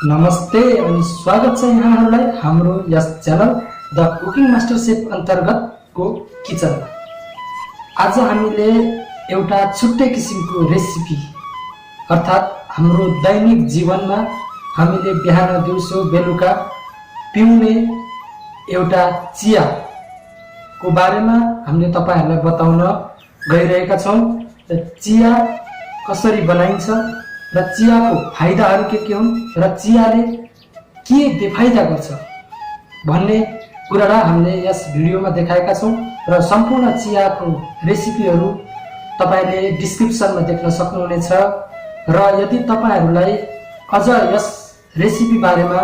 नमस्ते अनि स्वागत छ यहाँहरूलाई हाम्रो यस channel the cooking master chef अन्तर्गतको किचनमा। आज हामीले एउटा छुट्टै किसिमको रेसिपी अर्थात् हाम्रो दैनिक जीवनमा हामीले बिहान दिउँसो बेलुका पिउने एउटा चियाको बारेमा हामीले तपाईहरुलाई बताउन गइरहेका छौं। चिया कसरी बनाइन्छ र चियाको फाइदाहरू के हुन् र चियाले के बेफाइदा गर्छ भन्ने कुरालाई हामीले यस भिडियोमा देखाएका छौं र सम्पूर्ण चियाको रेसिपीहरू तपाईले डिस्क्रिप्सनमा देख्न सक्नुहुनेछ। र यदि तपाईहरुलाई अझ यस रेसिपी बारेमा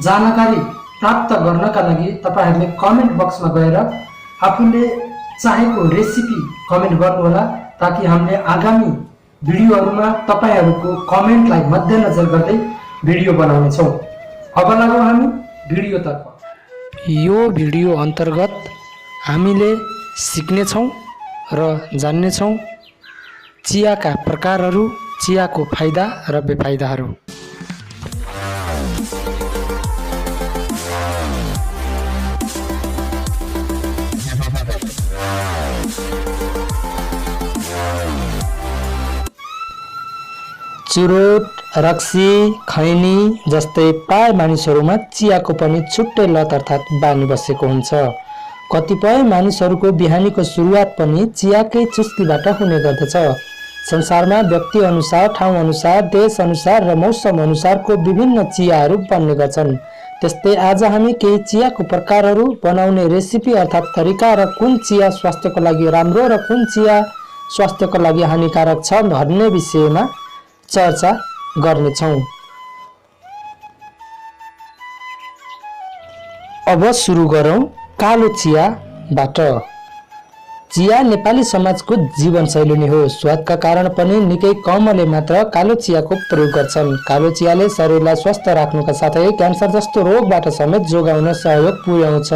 जानकारी प्राप्त गर्नका लागि तपाईहरुले कमेन्ट बक्समा गएर आफूले चाहेको रेसिपी कमेन्ट गर्नुहोला, ताकि हामीले आगामी भिडियोहरुमा तपाईहरुको कमेन्टलाई मध्यनजर गर्दै भिडियो बनाउने छौं। अब लागौं हामी भिडियोतर्फ। यो भिडियो अन्तर्गत हामीले सिक्ने छौं र जान्ने छौं चियाका प्रकारहरू, चियाको फाइदा र बेफाइदाहरू। चुरोट, रक्सी, खैनी जस्तै प्राय मानिसहरूमा चियाको पनि छुट्टै लत अर्थात् बानी बसेको हुन्छ। कतिपय मानिसहरूको बिहानीको सुरुवात पनि चियाकै चुस्कीबाट हुने गर्दछ। संसारमा व्यक्ति अनुसार, ठाउँ अनुसार, देश अनुसार र मौसम अनुसारको विभिन्न चियाहरू बन्ने गर्छन्। त्यस्तै आज हामी केही चियाको प्रकारहरू, बनाउने रेसिपी अर्थात् तरिका र कुन चिया स्वास्थ्यको लागि राम्रो र कुन चिया स्वास्थ्यको लागि हानिकारक छ भन्ने विषयमा चर्चा गर्नेछौं। अब सुरु गरौं कालो चियाबाट। चिया नेपाली समाजको जीवनशैली नै हो। स्वादका कारण पनि निकै कमले मात्र कालो चियाको प्रयोग गर्छन्। कालो चियाले शरीरलाई स्वस्थ राख्नुका साथै क्यान्सर जस्तो रोगबाट समेत जोगाउन सहयोग पुर्याउँछ।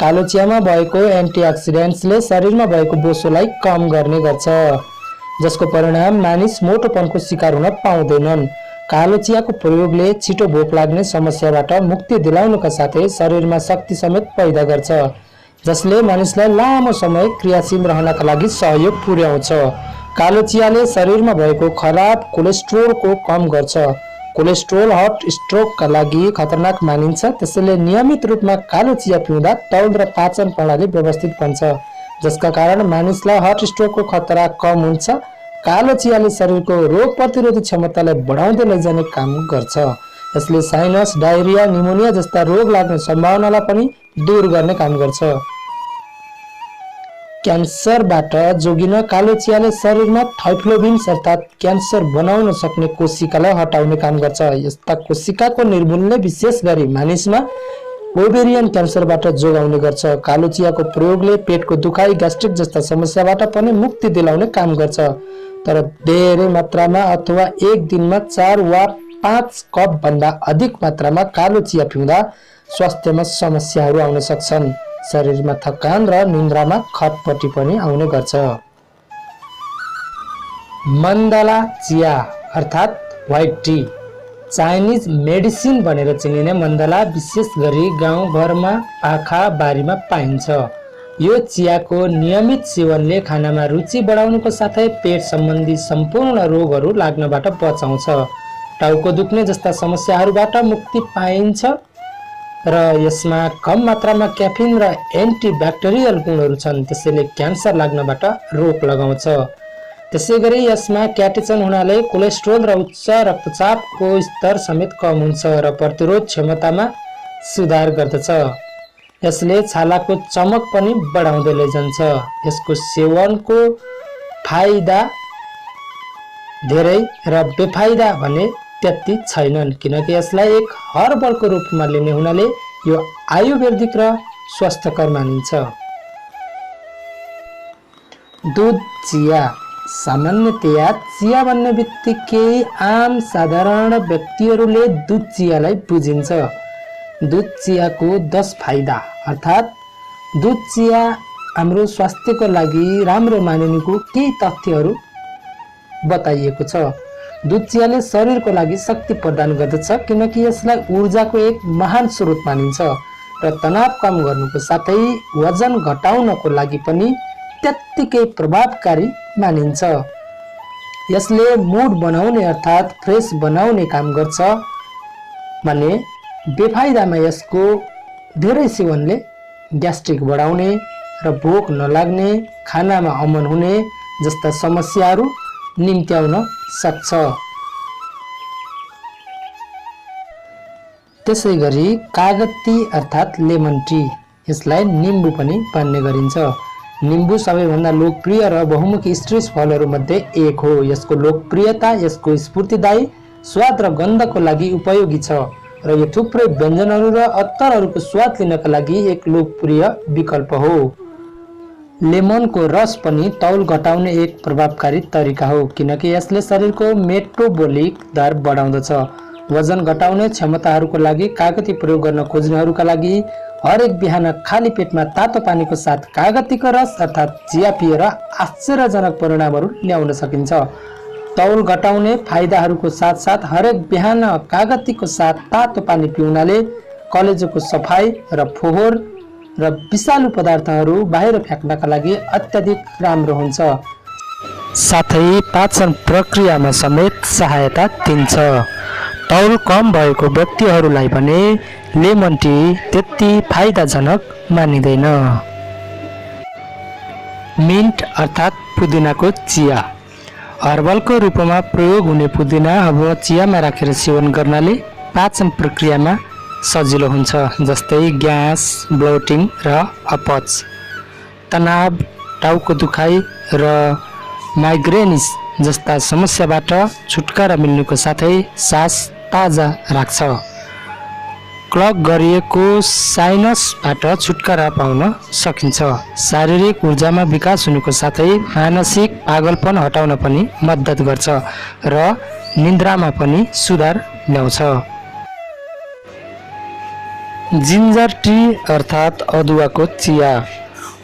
कालो चियामा भएको एन्टिअक्सिडेन्ट्सले शरीरमा भएको बोसोलाई कम गर्ने गर्छ, जसको परिणाम मानिस मोटोपनको शिकार हुन पाउँदैनन्। कालो चियाको प्रयोगले छिटो भोक लाग्ने समस्याबाट मुक्ति दिलाउनका साथै शरीरमा शक्ति समेत पैदा गर्छ, जसले मानिसलाई लामो समय क्रियाशील रहनका लागि सहयोग पुर्याउँछ। कालो चियाले शरीरमा भएको खराब कोलेस्ट्रोलको कम गर्छ। कोलेस्ट्रोल हार्ट स्ट्रोकका लागि खतरनाक मानिन्छ, त्यसैले नियमित रूपमा कालो चिया पिउँदा तौल र पाचन प्रणाली व्यवस्थित बन्छ, जसका कारण मानिसलाई हार्ट स्ट्रोकको खतरा कम हुन्छ। कालो चियाले शरीरको रोग प्रतिरोधी क्षमतालाई बढाउँदै लैजाने काम गर्छ। यसले साइनस, डायरिया, निमोनिया जस्ता रोग लाग्ने सम्भावनालाई पनि दूर गर्ने काम गर्छ। क्यान्सरबाट जोगिन कालो चियाले शरीरमा थाइरोक्सिन अर्थात् क्यान्सर बनाउन सक्ने कोशिकालाई हटाउने काम गर्छ। यस्ता कोशिकाको निर्मूलनले विशेष गरी मानिसमा ओभेरियन क्यान्सरबाट जोगाउने गर्छ। कालो चियाको प्रयोगले पेटको दुखाइ, ग्यास्ट्रिक जस्ता समस्याबाट पनि मुक्ति दिलाउने काम गर्छ। तर धेरै मात्रामा अथवा एक दिनमा 4 वा 5 कप भन्दा अधिक मात्रामा कालो चिया पिउँदा स्वास्थ्यमा समस्याहरू आउन सक्छन्। शरीरमा थकान र निन्द्रामा खटपटी पनि आउने गर्छ। मन्दाला चिया अर्थात् व्हाइट टी, चाइनिज मेडिसिन भनेर चिनिने मन्दाला विशेष गरी गाउँघरमा आँखा बारीमा पाइन्छ। यो चियाको नियमित सेवनले खानामा रुचि बढाउनुको साथै पेट सम्बन्धी सम्पूर्ण रोगहरू लाग्नबाट बचाउँछ। टाउको दुख्ने जस्ता समस्याहरूबाट मुक्ति पाइन्छ र यसमा कम मात्रामा क्याफिन र एन्टिब्याक्टेरियल गुणहरू छन्, त्यसैले क्यान्सर लाग्नबाट रोक लगाउँछ। त्यसैगरी यसमा क्याटेचन हुनाले कोलेस्ट्रोल र उच्च रक्तचापको स्तर समेत कम हुन्छ र प्रतिरोध क्षमतामा सुधार गर्दछ। यसले छालाको चमक पनि बढाउँदै लैजान्छ। यसको सेवनको फाइदा धेरै र बेफाइदा भने त्यति छैनन्, किनकि यसलाई एक हर्बलको रूपमा लिने हुनाले यो आयुर्वेदिक र स्वास्थ्यकर मानिन्छ। दूध चिया। सामान्यतया चिया भन्ने बित्तिकै आम साधारण व्यक्तिहरूले दूध चियालाई बुझिन्छ। दूध चियाको 10 फाइदा अर्थात् दूध चिया हाम्रो स्वास्थ्यको लागि राम्रो मानिनुको केही तथ्यहरू बताइएको छ। दुध चियाले शरीरको लागि शक्ति प्रदान गर्दछ किनकि यसलाई ऊर्जाको एक महान स्रोत मानिन्छ र तनाव कम गर्नुको साथै वजन घटाउनको लागि पनि त्यत्तिकै प्रभावकारी मानिन्छ। यसले मुड बनाउने अर्थात् फ्रेश बनाउने काम गर्छ भने बेफाइदामा यसको धेरै सेवनले ग्यास्ट्रिक बढाउने र भोक नलाग्ने, खानामा अमन हुने जस्ता समस्याहरू निम्त्याउन सक्छ। त्यसैगरी कागती अर्थात् लेमन टी, यसलाई निम्बु पनि भन्ने गरिन्छ। निम्बु सबैभन्दा लोकप्रिय र बहुमुखी स्ट्रेस फलहरू मध्ये एक हो। यसको लोकप्रियता यसको स्फूर्तिदायी स्वाद र गन्धको लागि उपयोगी छ र यो थुप्रै व्यञ्जनहरू र अत्तरहरूको स्वाद लिनका लागि एक लोकप्रिय विकल्प हो। लेमनको रस पनि तौल घटाउने एक प्रभावकारी तरिका हो किनकि यसले शरीरको मेटाबोलिक दर बढाउँदछ। वजन घटाउने क्षमताहरूको लागि कागती प्रयोग गर्न खोज्नेहरूका लागि हरेक बिहान खाली पेटमा तातो पानीको साथ कागतीको रस अर्थात् चिया पिएर आश्चर्यजनक परिणामहरू ल्याउन सकिन्छ। तौल घटाउने फाइदाहरूको साथसाथ हरेक बिहान कागतीको साथ तातो पानी पिउनाले कलेजोको सफाई र फोहोर र विषालु पदार्थहरू बाहिर फ्याँक्नका लागि अत्याधिक राम्रो हुन्छ। साथै पाचन प्रक्रियामा समेत सहायता दिन्छ। तौल कम भएको व्यक्तिहरूलाई भने लेमन टी त्यति फाइदाजनक मानिँदैन। मिन्ट अर्थात् पुदिनाको चिया, हर्बलको रूपमा प्रयोग हुने पुदिना अब चियामा राखेर सेवन गर्नाले पाचन प्रक्रियामा सजिलो हुन्छ, जस्तै ग्यास, ब्लोटिङ र अपच, तनाव, टाउको दुखाइ र माइग्रेनिस जस्ता समस्याबाट छुटकारा मिल्नुको साथै सास ताजा राख्छ। क्लग गरिएको साइनसबाट छुटकारा पाउन सकिन्छ। शारीरिक ऊर्जामा विकास हुनुको साथै मानसिक पागलपन हटाउन पनि मद्दत गर्छ र निन्द्रामा पनि सुधार ल्याउँछ। जिन्जर टी अर्थात् अदुवाको चिया,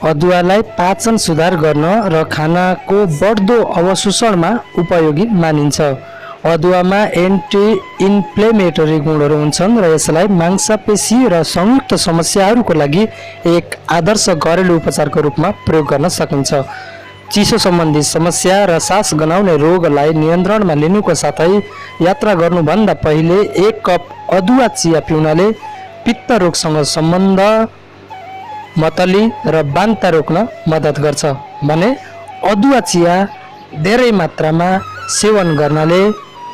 अदुवालाई पाचन सुधार गर्न र खानाको बढ्दो अवशोषणमा उपयोगी मानिन्छ। अदुवामा एन्टी इन्फ्लेमेटरी गुणहरू हुन्छन् र यसलाई मांसपेशी र संयुक्त समस्याहरूको लागि एक आदर्श घरेलु उपचारको रूपमा प्रयोग गर्न सकिन्छ। चिसो सम्बन्धी समस्या र सास गनाउने रोगलाई नियन्त्रणमा लिनुको साथै यात्रा गर्नुभन्दा पहिले 1 कप अदुवा चिया पिउनाले पित्त रोगसँग सम्बन्ध मतली र बान्ता रोक्न मद्दत गर्छ भने अदुवा चिया धेरै मात्रामा सेवन गर्नाले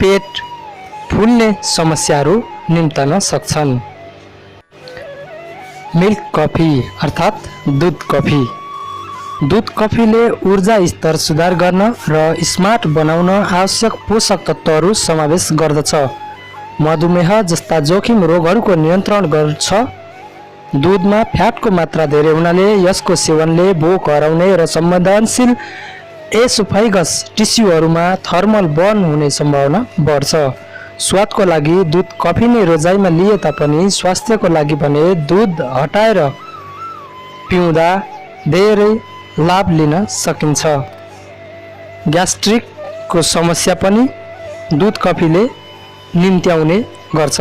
पेट फुल्ने समस्याहरू निम्त्याउन सक्छन्। मिल्क कफी अर्थात् दुध कफी, दुध कफीले ऊर्जा स्तर सुधार गर्न र स्मार्ट बनाउन आवश्यक पोषक तत्त्वहरू समावेश गर्दछ। मधुमेह जस्ता जोखिम रोगहरूको नियन्त्रण गर्छ। दुधमा फ्याटको मात्रा धेरै हुनाले यसको सेवनले भोक हराउने र संवेदनशील एसोफाइगस टिस्युहरूमा थर्मल बर्न हुने सम्भावना बढ्छ। स्वादको लागि दुध कफी नै रोजाइमा लिए तापनि स्वास्थ्यको लागि भने दुध हटाएर पिउँदा धेरै लाभ लिन सकिन्छ। ग्यास्ट्रिकको समस्या पनि दुध कफीले निम्त्याउने गर्छ।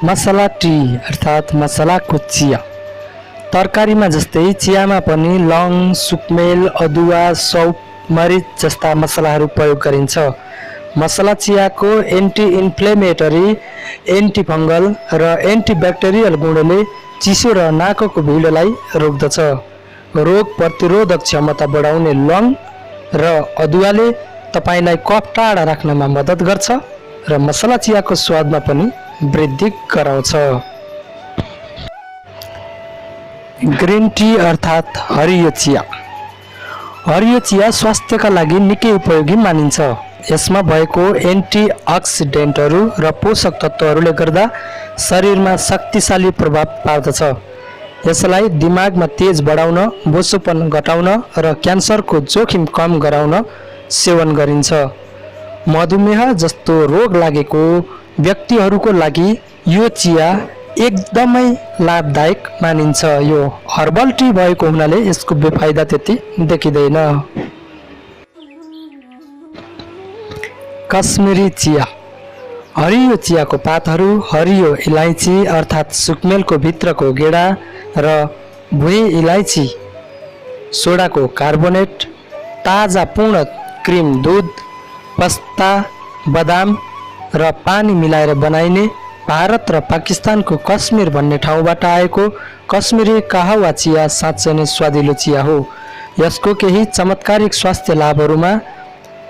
मसला टी अर्थात् मसलाको चिया, तरकारीमा जस्तै चियामा पनि लङ, सुकमेल, अदुवा, सौप, मरिच जस्ता मसलाहरू प्रयोग गरिन्छ। मसला चियाको एन्टी इन्फ्लेमेटरी, एन्टी फङ्गल र एन्टिब्याक्टेरियल गुणले चिसो र नाकको भिडलाई रोक्दछ। रोग प्रतिरोधक क्षमता बढाउने लङ र अदुवाले तपाईलाई कफ टाढा राख्नमा मद्दत गर्छ र मसला चियाको स्वादमा पनि वृद्धि गराउँछ। ग्रीन टी अर्थात् हरियो चिया, हरियो चिया स्वास्थ्यका लागि निकै उपयोगी मानिन्छ। यसमा भएको एन्टिअक्सिडेन्टहरू र पोषक तत्त्वहरूले गर्दा शरीरमा शक्तिशाली प्रभाव पार्दछ। यसलाई दिमागमा तेज बढाउन, बोसोपन घटाउन र क्यान्सरको जोखिम कम गराउन सेवन गरिन्छ। मधुमेह जस्तो रोग लागेको व्यक्तिहरूको लागि यो चिया एकदमै लाभदायक मानिन्छ। यो हर्बल टी भएको हुनाले यसको बेफाइदा त्यति देखिँदैन। कश्मीरी चिया। हरियो चियाको पातहरू, हरियो इलायची अर्थात् सुकमेलको भित्रको गेडा र भुइँ इलायची, सोडाको कार्बोनेट, ताजा पूर्ण क्रिम दूध, पस्ता, बदाम र पानी मिलाएर बनाइने भारत र पाकिस्तानको कश्मीर भन्ने ठाउँबाट आएको कश्मीरी काहवा चिया साँच्चै नै स्वादिलो चिया हो। यसको केही चमत्कारिक स्वास्थ्य लाभहरूमा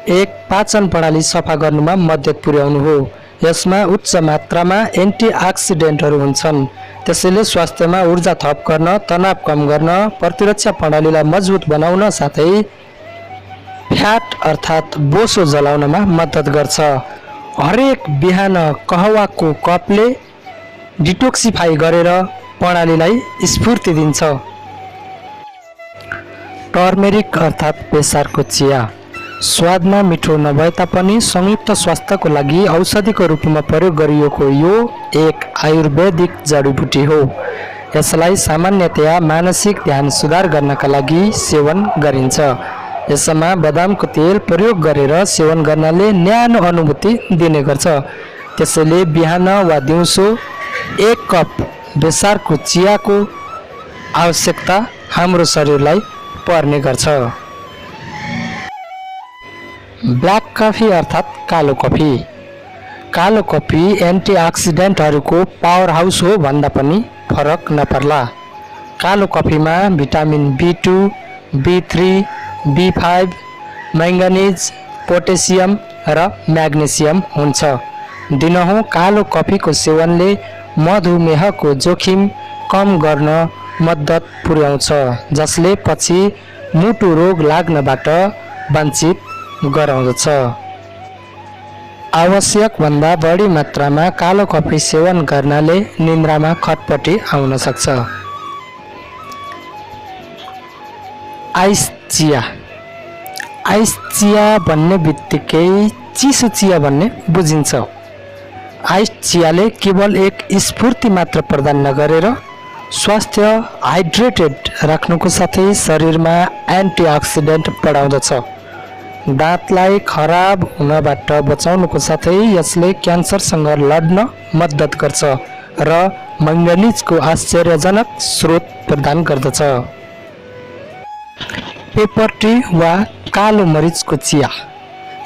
एक, पाचन प्रणाली सफा गर्नुमा मद्दत पुर्याउनु हो। यसमा उच्च मात्रामा एन्टिअक्सिडेन्टहरू हुन्छन्, त्यसैले स्वास्थ्यमा ऊर्जा थप गर्न, तनाव कम गर्न, प्रतिरक्षा प्रणालीलाई मजबुत बनाउन साथै फ्याट अर्थात् बोसो जलाउनमा मद्दत गर्छ। हरेक बिहान कहवाको कपले डिटोक्सिफाई गरेर प्रणालीलाई स्फूर्ति दिन्छ। टर्मेरिक अर्थात् बेसारको चिया। स्वादमा मिठो नभए तापनि संयुक्त स्वास्थ्यको लागि औषधिको रूपमा प्रयोग गरिएको यो एक आयुर्वेदिक जडीबुटी हो। यसलाई सामान्यतया मानसिक ध्यान सुधार गर्नका लागि सेवन गरिन्छ। यसमा बदामको तेल प्रयोग गरेर सेवन गर्नाले न्यानो अनुभूति दिने गर्छ। त्यसैले बिहान वा दिउँसो 1 कप बेसारको चियाको आवश्यकता हाम्रो शरीरलाई पर्ने गर्छ। ब्ल्याक कफी अर्थात् कालो कफी। कालो कफी एन्टिअक्सिडेन्टहरूको पावर हाउस हो भन्दा पनि फरक नपर्ला। कालो कफीमा vitamin B2, B3, B5, manganese, potassium र म्याग्नेसियम हुन्छ। दिनहुँ कालो कफीको सेवनले मधुमेहको जोखिम कम गर्न मद्दत पुर्याउँछ, जसले पछि मुटु रोग लाग्नबाट वञ्चित गराउँदछ। आवश्यकभन्दा बढी मात्रामा कालो कफी सेवन गर्नाले निन्द्रामा खटपटी आउन सक्छ। आइस चिया। आइस चिया भन्ने बित्तिकै चिसो चिया भन्ने बुझिन्छ। आइस चियाले केवल एक स्फूर्ति मात्र प्रदान नगरेर स्वास्थ्य हाइड्रेटेड राख्नुको साथै शरीरमा एन्टिअक्सिडेन्ट बढाउँदछ। दाँतलाई खराब हुनबाट बचाउनुको साथै यसले क्यान्सरसँग लड्न मद्दत गर्छ र मैङ्गनिजको आश्चर्यजनक स्रोत प्रदान गर्दछ। पेपर टी वा कालो मरिचको चिया।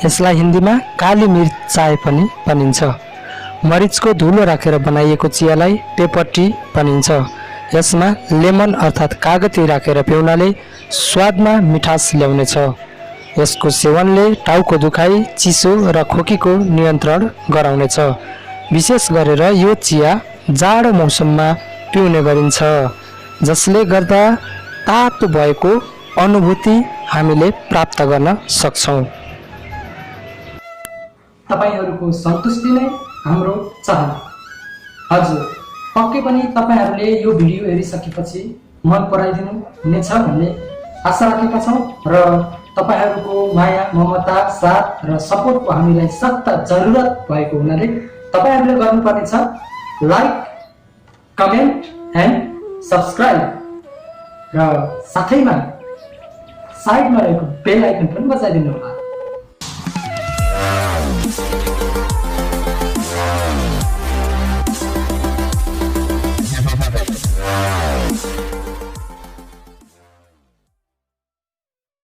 यसलाई हिन्दीमा काली मिर्च चाय पनि भनिन्छ। मरिचको धुलो राखेर बनाइएको चियालाई पेपर टी भनिन्छ। यसमा लेमन अर्थात् कागती राखेर पिउनाले स्वादमा मिठास ल्याउनेछ। यसको सेवनले टाउको दुखाइ, चिसो र खोकीको नियन्त्रण गराउनेछ। विशेष गरेर यो चिया जाडो मौसममा पिउने गरिन्छ, जसले गर्दा तातो भएको अनुभूति हामीले प्राप्त गर्न सक्छौँ। तपाईहरूको सन्तुष्टि नै हाम्रो चाहना। हजुर, पक्कै पनि तपाईहरूले यो भिडियो हेरिसकेपछि मन पराइदिनु हुनेछ भन्ने आशा राखेका छौँ र तपाईहरूको माया, ममता, साथ र सपोर्टको हामीलाई सख्त जरुरत भएको हुनाले तपाईहरूले गर्नुपर्ने छ लाइक, कमेन्ट एन्ड सब्स्क्राइब र साथैमा साइडमा रहेको बेल आइकन पनि बजाइदिनु होला।